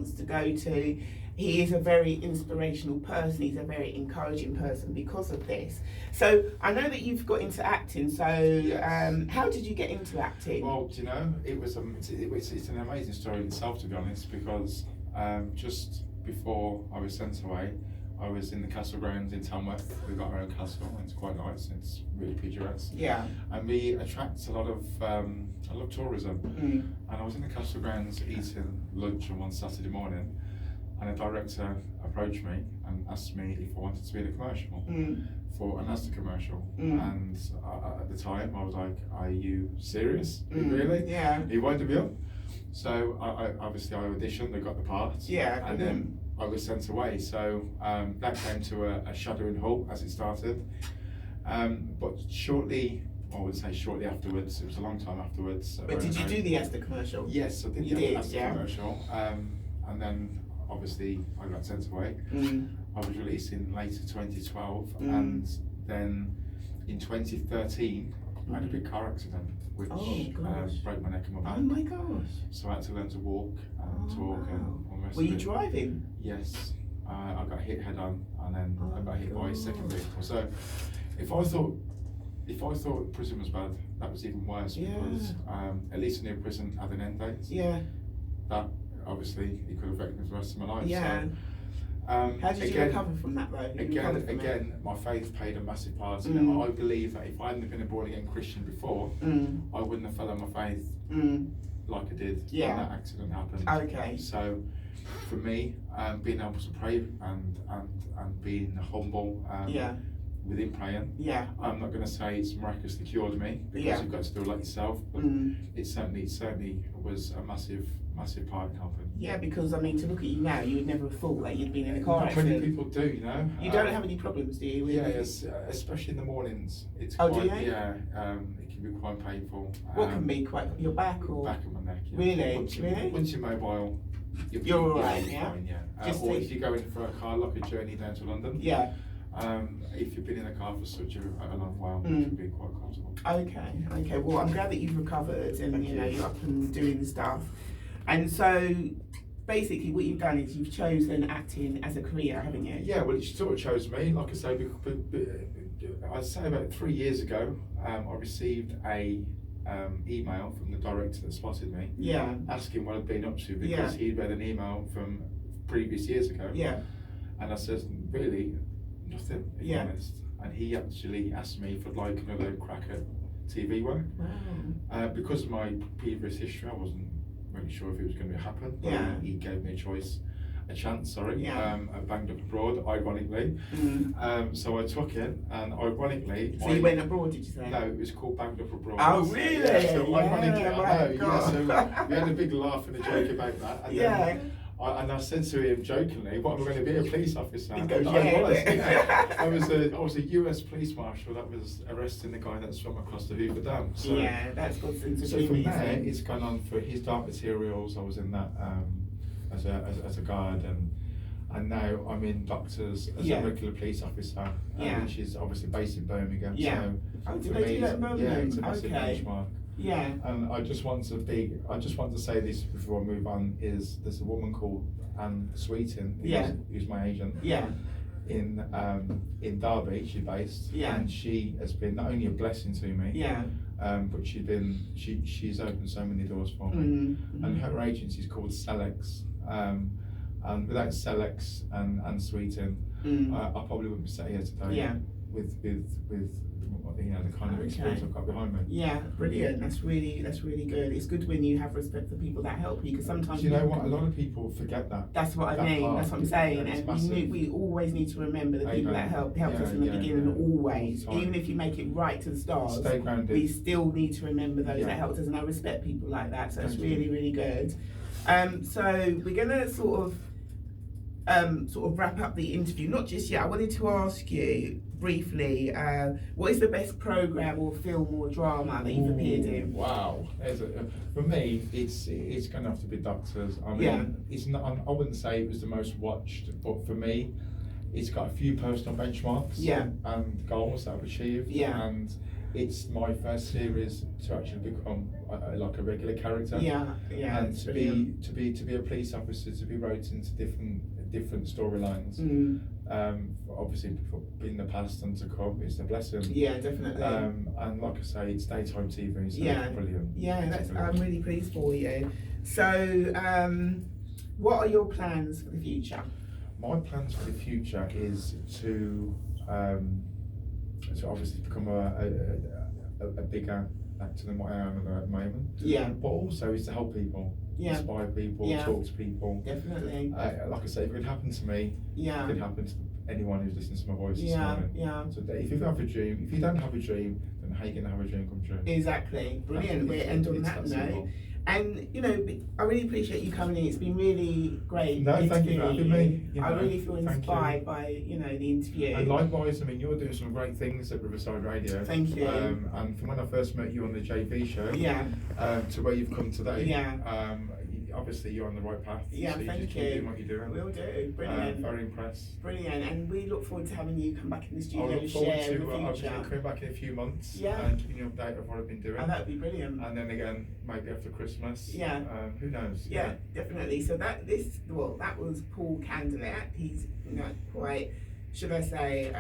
to go to. He is a very inspirational person. He's a very encouraging person because of this. So I know that you've got into acting. So Yes. how did you get into acting? Well, do you know, it's an amazing story in itself, to be honest, because just before I was sent away, I was in the castle grounds in Tamworth. We've got our own castle, and it's quite nice. It's really picturesque. Yeah. And we attract a lot of tourism. And I was in the castle grounds eating lunch on one Saturday morning, and a director approached me and asked me if I wanted to be in a commercial for an Asda commercial. And at the time, I was like, "Are you serious? Really? Yeah. He wanted me up." So I obviously I auditioned. I got the part. Yeah. And then I was sent away. So that came to a shuddering halt as it started. But shortly. I would say shortly afterwards. It was a long time afterwards. But did you do the Asda commercial? Yes, I did. You did, Asda commercial. And then obviously I got sent away. I was released in later 2012, and then in 2013 I had a big car accident which broke my neck and my back. Oh my gosh! So I had to learn to walk and talk and all the rest Were of you it. driving? Yes, I got hit head on, and then I got hit by a second vehicle. So if I thought prison was bad, that was even worse, because at least I knew prison had an end date. Yeah. That obviously it could affect me for the rest of my life. Yeah. So, how did you recover from that though? Again, my faith played a massive part in it. I believe that if I hadn't been a born again Christian before, I wouldn't have fell on my faith like I did when that accident happened. Okay. So for me, being able to pray and being humble within praying, I'm not going to say it's miraculously cured me, because you've got to do it like yourself, but it certainly was a massive part in helping. Yeah, because I mean, to look at you now, you would never have thought that you'd been in a car accident. Not many people do, you know. You don't have any problems, do you? Yes, especially in the mornings. It's do quite, you? it can be quite painful. What can be quite your back or back of my neck? Yeah. Really? Once you're mobile, you're all right. Yeah. Fine, or if you're going for a car, like a journey down to London. Yeah. If you've been in a car for such a long while, it can be quite comfortable. Okay. Well, I'm glad that you've recovered and you're up and doing the stuff. And so, basically, what you've done is you've chosen acting as a career, haven't you? Yeah. Well, it sort of chose me. Like I say, I'd say about 3 years ago, I received a email from the director that spotted me. Yeah. Asking what I'd been up to, because he'd read an email from previous years ago. Yeah. And I said, really, nothing, to be honest. And he actually asked me if I'd like another crack at TV work. Wow. Because of my previous history, I wasn't really sure if it was going to happen. But he gave me a chance, at Banged Up Abroad, ironically. So I took it, and ironically... So you went abroad, did you say? No, it was called Banged Up Abroad. Oh, really? So ironically, I know. So we had a big laugh and a joke about that. And then, and I said to him jokingly, "What, am I going to be a police officer?" He goes, I was a US police marshal that was arresting the guy that swam across the Hoover Dam. So, that's got things to so do from with there, it. it's gone on for his Dark Materials. I was in that as a guard, and now I'm in Doctors as a regular police officer, which is obviously based in Birmingham. So did they do that in Birmingham? it's a massive benchmark. Yeah. And I just want to say this before I move on, is there's a woman called Anne Sweetin, who's my agent. Yeah. In Derby, she's based. Yeah. And she has been not only a blessing to me. Yeah. But she's opened so many doors for me. And her agency is called Selex. And without Selex and Sweetin, I probably wouldn't be sat here today. Yeah. With the kind of experience I've got behind me. Yeah, brilliant. That's really good. It's good when you have respect for people that help you, because sometimes you know what, a lot of people forget that. That's what I mean. That's what I'm saying. And we always need to remember the people that helped us in the beginning. Always, even if you make it right to the stars, stay grounded. We still need to remember those that helped us, and I respect people like that. So it's really good. So we're gonna sort of wrap up the interview. Not just yet. I wanted to ask you briefly, what is the best programme or film or drama that you've appeared in? Wow. For me, it's going to have to be Doctors. I mean, it's not. I wouldn't say it was the most watched, but for me, it's got a few personal benchmarks and goals that I've achieved. And it's my first series to actually become like a regular character. Yeah, And to be a police officer, to be wrote into different storylines. Obviously, in the past and to come, it's a blessing. Yeah, definitely. And like I say, it's daytime TV, so yeah, it's brilliant. Yeah, it's brilliant. I'm really pleased for you. So, what are your plans for the future? My plans for the future is to obviously become a bigger actor than what I am at the moment. Yeah. But also is to help people, inspire people, talk to people. Definitely. Like I say, if it could happen to me, it could happen to anyone who's listening to my voice this morning. So if you have a dream, if you don't have a dream, then how are you going to have a dream come true? Exactly. Brilliant. We'll end on that note. And you know, I really appreciate you coming in. It's been really great. No, thank you for having me. I really feel inspired by the interview. And likewise, I mean, you're doing some great things at Riverside Radio. Thank you. And from when I first met you on the JV show, to where you've come today, obviously you're on the right path. Yeah, so you thank just you. Keep doing what you're doing. Will do. Brilliant. Very impressed. Brilliant. And we look forward to having you come back in the I studio look and forward share in the to future. coming back in a few months Yeah. and giving you an update of what I've been doing. Oh, that would be brilliant. And then again, maybe after Christmas. Yeah. Who knows? Yeah, definitely. So that was Paul Candelent. He's quite, should I say,